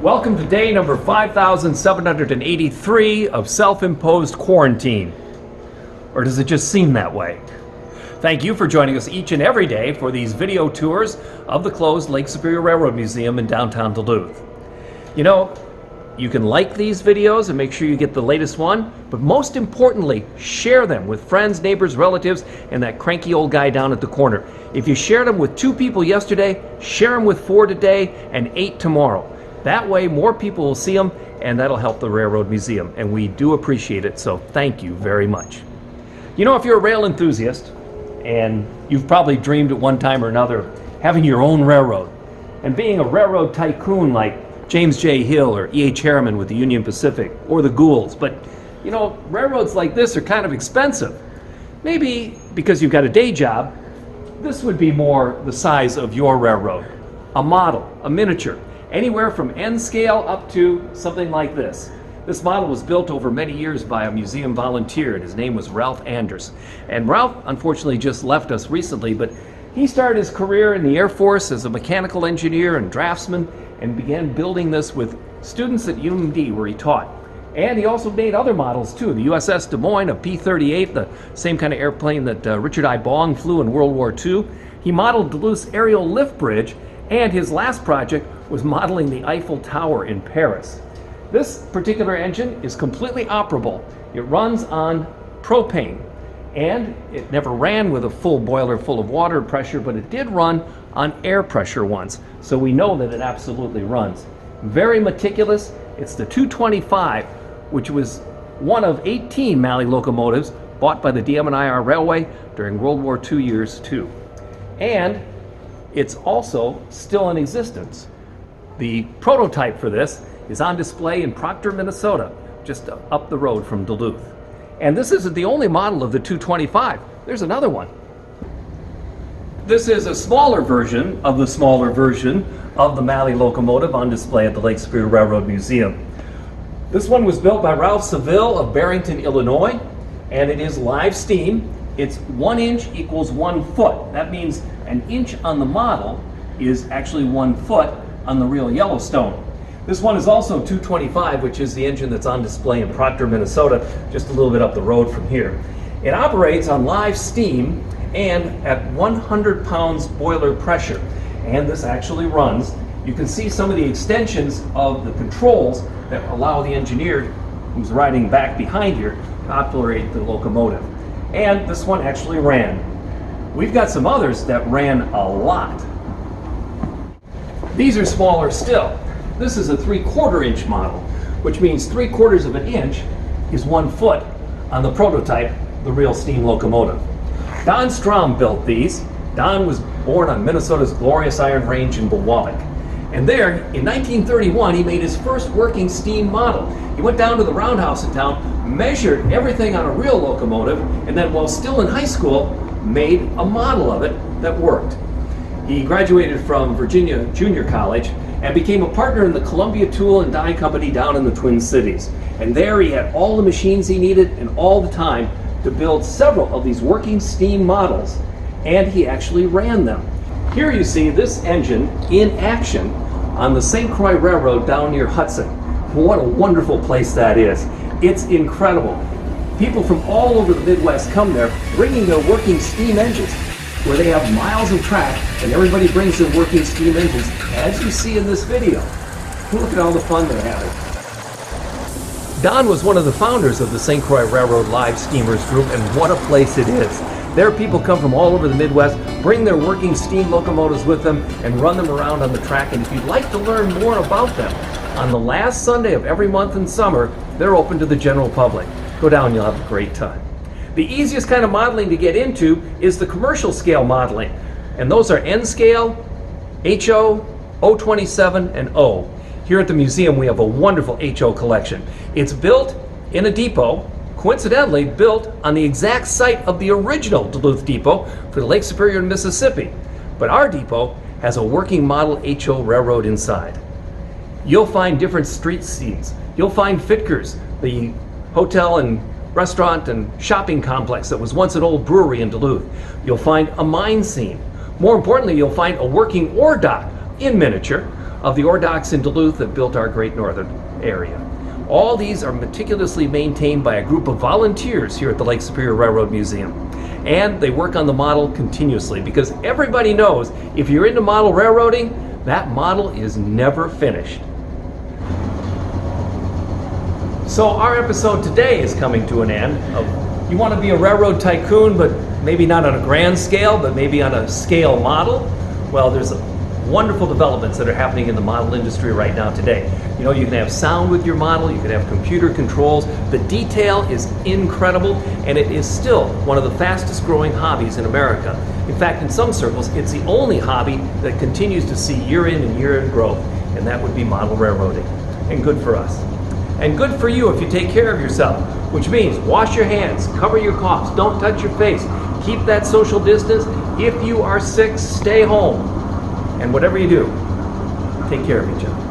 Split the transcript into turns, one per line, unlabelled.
Welcome to day number 5,783 of self-imposed quarantine. Or does it just seem that way? Thank you for joining us each and every day for these video tours of the closed Lake Superior Railroad Museum in downtown Duluth. You know, you can like these videos and make sure you get the latest one, but most importantly, share them with friends, neighbors, relatives, and that cranky old guy down at the corner. If you shared them with 2 people yesterday, share them with 4 today and 8 tomorrow. That way more people will see them, and that'll help the Railroad Museum, and we do appreciate it, so thank you very much. You know, if you're a rail enthusiast, and you've probably dreamed at one time or another of having your own railroad, and being a railroad tycoon like James J. Hill or E.H. Harriman with the Union Pacific, or the Goulds, but you know, railroads like this are kind of expensive. Maybe because you've got a day job, this would be more the size of your railroad. A model, a miniature, anywhere from N scale up to something like this. This model was built over many years by a museum volunteer, and his name was Ralph Andrus. And Ralph unfortunately just left us recently, but he started his career in the Air Force as a mechanical engineer and draftsman, and began building this with students at UMD where he taught. And he also made other models too. The USS Des Moines, a P-38, the same kind of airplane that Richard I. Bong flew in World War II. He modeled Duluth's aerial lift bridge, and his last project was modeling the Eiffel Tower in Paris. This particular engine is completely operable. It runs on propane, and it never ran with a full boiler full of water pressure, but it did run on air pressure once, so we know that it absolutely runs. Very meticulous. It's the 225, which was one of 18 Mallee locomotives bought by the DM&IR Railway during World War II years too. And it's also still in existence. The prototype for this is on display in Proctor, Minnesota, just up the road from Duluth. And this isn't the only model of the 225. There's another one. This is a smaller version of the smaller version of the Mallee locomotive on display at the Lake Superior Railroad Museum. This one was built by Ralph Seville of Barrington, Illinois, and it is live steam. It's 1 inch equals 1 foot. That means an inch on the model is actually 1 foot on the real Yellowstone. This one is also 225, which is the engine that's on display in Proctor, Minnesota, just a little bit up the road from here. It operates on live steam and at 100 pounds boiler pressure. And this actually runs. You can see some of the extensions of the controls that allow the engineer who's riding back behind here to operate the locomotive. And this one actually ran. We've got some others that ran a lot. These are smaller still. This is a 3/4 inch model, which means 3/4 of an inch is 1 foot on the prototype, the real steam locomotive. Don Strom built these. Don was born on Minnesota's glorious Iron Range in Bulwallick. And there, in 1931, he made his first working steam model. He went down to the roundhouse in town, measured everything on a real locomotive, and then while still in high school, made a model of it that worked. He graduated from Virginia Junior College and became a partner in the Columbia Tool and Die Company down in the Twin Cities. And there he had all the machines he needed and all the time to build several of these working steam models, and he actually ran them. Here you see this engine in action on the St. Croix Railroad down near Hudson. What a wonderful place that is. It's incredible. People from all over the Midwest come there bringing their working steam engines, where they have miles of track, and everybody brings their working steam engines, as you see in this video. Look at all the fun they're having. Don was one of the founders of the St. Croix Railroad Live Steamers Group, and what a place it is. There people come from all over the Midwest, bring their working steam locomotives with them, and run them around on the track. And if you'd like to learn more about them, on the last Sunday of every month in summer, they're open to the general public. Go down, you'll have a great time. The easiest kind of modeling to get into is the commercial scale modeling. And those are N scale, HO, O27, and O. Here at the museum we have a wonderful HO collection. It's built in a depot, coincidentally built on the exact site of the original Duluth depot for the Lake Superior and Mississippi. But our depot has a working model HO railroad inside. You'll find different street scenes. You'll find Fitker's, the hotel and restaurant and shopping complex that was once an old brewery in Duluth. You'll find a mine scene. More importantly, you'll find a working ore dock in miniature, of the ore docks in Duluth that built our great northern area. All these are meticulously maintained by a group of volunteers here at the Lake Superior Railroad Museum. And they work on the model continuously because everybody knows if you're into model railroading, that model is never finished. So our episode today is coming to an end. You want to be a railroad tycoon, but maybe not on a grand scale, but maybe on a scale model? Well, there's wonderful developments that are happening in the model industry right now today. You know, you can have sound with your model, you can have computer controls. The detail is incredible, and it is still one of the fastest growing hobbies in America. In fact, in some circles, it's the only hobby that continues to see year in and year out growth, and that would be model railroading. And good for us. And good for you if you take care of yourself, which means wash your hands, cover your coughs, don't touch your face, keep that social distance. If you are sick, stay home. And whatever you do, take care of each other.